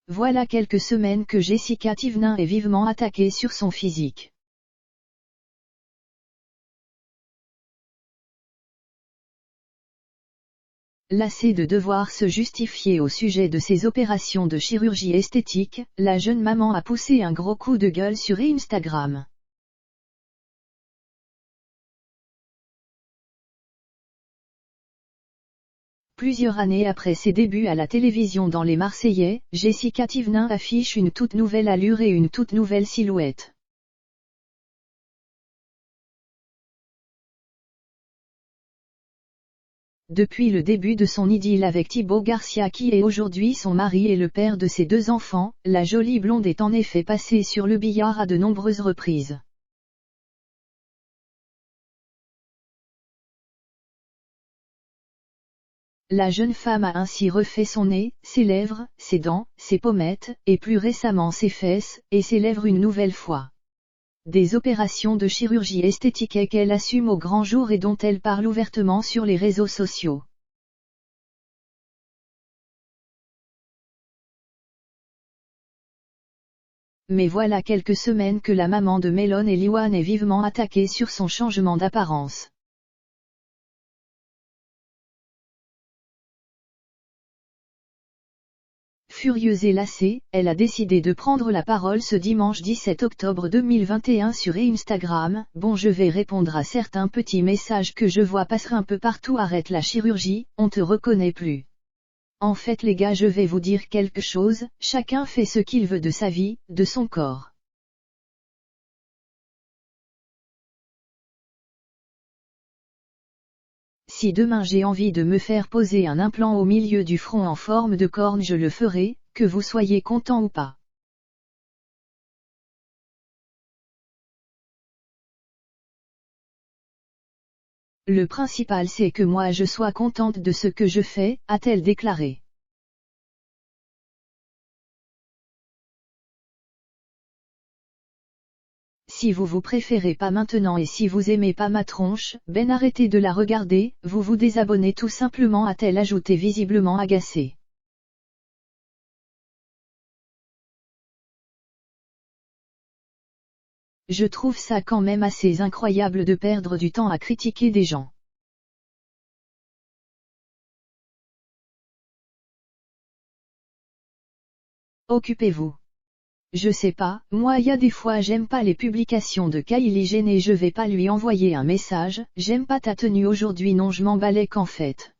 Voilà quelques semaines que Jessica Thivenin est vivement attaquée sur son physique. Lassée de devoir se justifier au sujet de ses opérations de chirurgie esthétique, la jeune maman a poussé un gros coup de gueule sur Instagram. Plusieurs années après ses débuts à la télévision dans Les Marseillais, Jessica Thivenin affiche une toute nouvelle allure et une toute nouvelle silhouette. Depuis le début de son idylle avec Thibaut Garcia qui est aujourd'hui son mari et le père de ses 2 enfants, la jolie blonde est en effet passée sur le billard à de nombreuses reprises. La jeune femme a ainsi refait son nez, ses lèvres, ses dents, ses pommettes, et plus récemment ses fesses, et ses lèvres une nouvelle fois. Des opérations de chirurgie esthétique qu'elle assume au grand jour et dont elle parle ouvertement sur les réseaux sociaux. Mais voilà quelques semaines que la maman de Mélone et Liwan est vivement attaquée sur son changement d'apparence. Furieuse et lassée, elle a décidé de prendre la parole ce dimanche 17 octobre 2021 sur Instagram. Bon, je vais répondre à certains petits messages que je vois passer un peu partout. Arrête la chirurgie, on te reconnaît plus. En fait les gars, je vais vous dire quelque chose, chacun fait ce qu'il veut de sa vie, de son corps. Si demain j'ai envie de me faire poser un implant au milieu du front en forme de corne, je le ferai, que vous soyez content ou pas. Le principal c'est que moi je sois contente de ce que je fais, a-t-elle déclaré. Si vous préférez pas maintenant et si vous aimez pas ma tronche, ben arrêtez de la regarder, vous vous désabonnez tout simplement, a-t-elle ajouté visiblement agacée. Je trouve ça quand même assez incroyable de perdre du temps à critiquer des gens. Occupez-vous. Je sais pas, moi y a des fois j'aime pas les publications de Kylie Jenner, je vais pas lui envoyer un message, j'aime pas ta tenue aujourd'hui, non je m'en balais qu'en fait.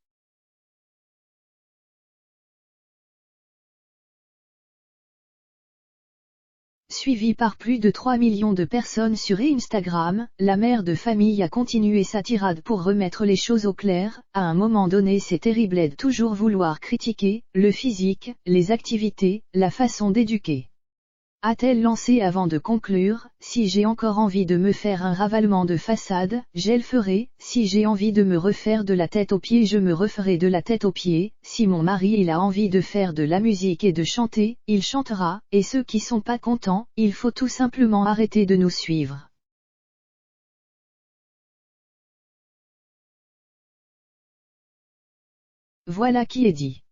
Suivie par plus de 3 millions de personnes sur Instagram, la mère de famille a continué sa tirade pour remettre les choses au clair. À un moment donné c'est terrible de toujours vouloir critiquer, le physique, les activités, la façon d'éduquer. A-t-elle lancé avant de conclure, si j'ai encore envie de me faire un ravalement de façade, je le ferai, si j'ai envie de me refaire de la tête aux pieds je me referai de la tête aux pieds, si mon mari il a envie de faire de la musique et de chanter, il chantera, et ceux qui sont pas contents, il faut tout simplement arrêter de nous suivre. Voilà qui est dit.